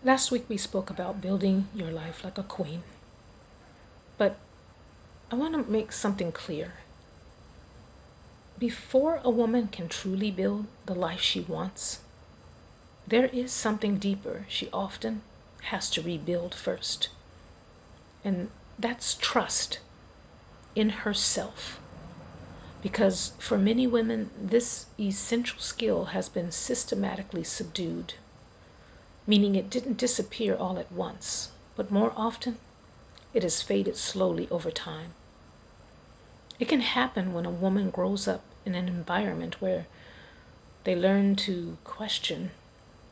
Last week we spoke about building your life like a queen, but I want to make something clear. Before a woman can truly build the life she wants, there is something deeper she often has to rebuild first, and that's trust in herself. Because for many women, this essential skill has been systematically subdued, meaning it didn't disappear all at once, but more often it has faded slowly over time. It can happen when a woman grows up in an environment where they learn to question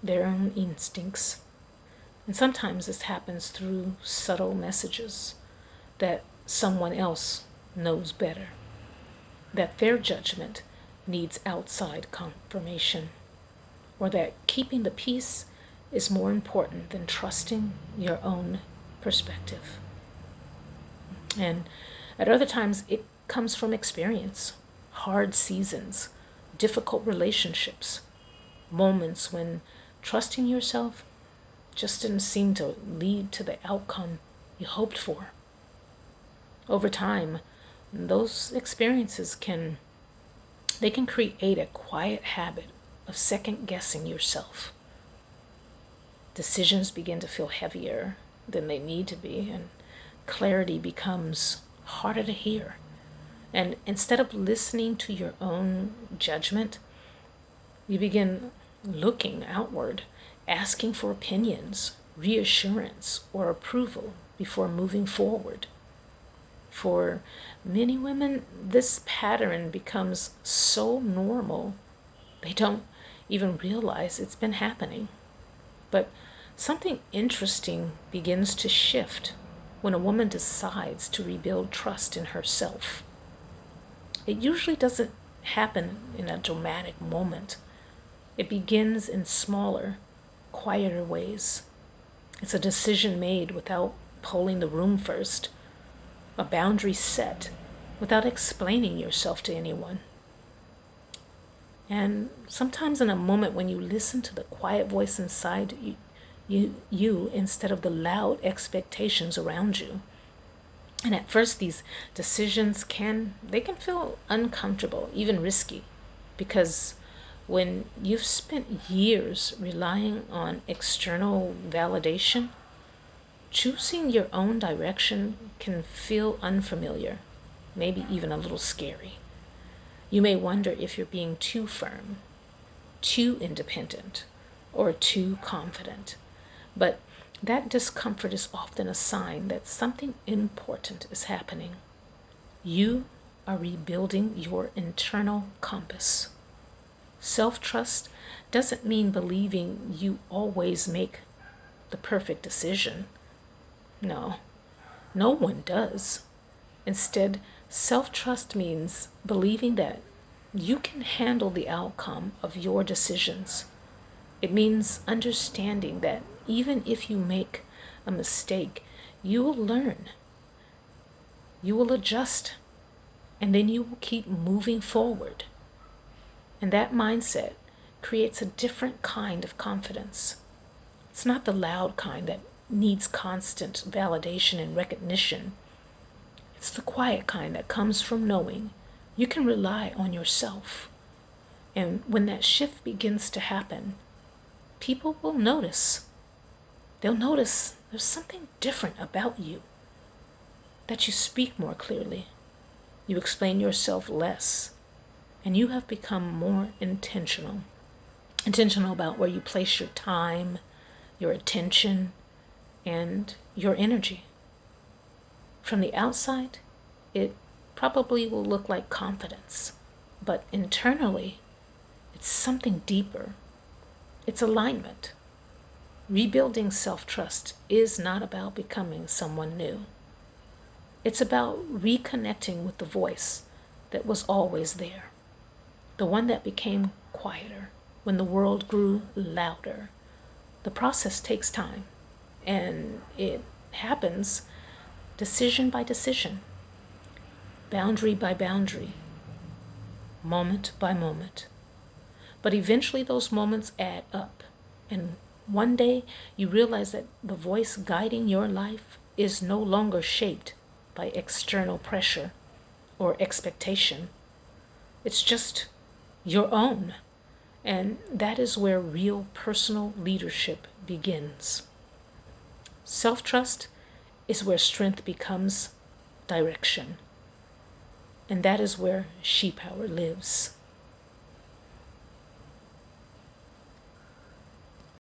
their own instincts. And sometimes this happens through subtle messages that someone else knows better, that their judgment needs outside confirmation, or that keeping the peace is more important than trusting your own perspective. And at other times, it comes from experience, hard seasons, difficult relationships, moments when trusting yourself just didn't seem to lead to the outcome you hoped for. Over time, those experiences can create a quiet habit of second guessing yourself. Decisions begin to feel heavier than they need to be, and clarity becomes harder to hear. And instead of listening to your own judgment, you begin looking outward, asking for opinions, reassurance, or approval before moving forward. For many women, this pattern becomes so normal they don't even realize it's been happening. But something interesting begins to shift when a woman decides to rebuild trust in herself. It usually doesn't happen in a dramatic moment. It begins in smaller, quieter ways. It's a decision made without polling the room first, a boundary set without explaining yourself to anyone. And sometimes in a moment when you listen to the quiet voice inside you instead of the loud expectations around you. And at first these decisions can feel uncomfortable, even risky, because when you've spent years relying on external validation, choosing your own direction can feel unfamiliar, maybe even a little scary. You may wonder if you're being too firm, too independent, or too confident. But that discomfort is often a sign that something important is happening. You are rebuilding your internal compass. Self-trust doesn't mean believing you always make the perfect decision. No, no one does. Instead, self-trust means believing that you can handle the outcome of your decisions. It means understanding that even if you make a mistake, you will learn, you will adjust, and then you will keep moving forward. And that mindset creates a different kind of confidence. It's not the loud kind that needs constant validation and recognition. It's the quiet kind that comes from knowing you can rely on yourself. And when that shift begins to happen, people will notice. They'll notice there's something different about you, that you speak more clearly, you explain yourself less, and you have become more intentional. Intentional about where you place your time, your attention, and your energy. From the outside, it probably will look like confidence, but internally, it's something deeper. It's alignment. Rebuilding self-trust is not about becoming someone new. It's about reconnecting with the voice that was always there, the one that became quieter when the world grew louder. The process takes time, and it happens decision by decision, boundary by boundary, moment by moment. But eventually those moments add up, and One day you realize that the voice guiding your life is no longer shaped by external pressure or expectation. It's just your own. And that is where real personal leadership begins. Self trust is where strength becomes direction. And that is where ShePower lives.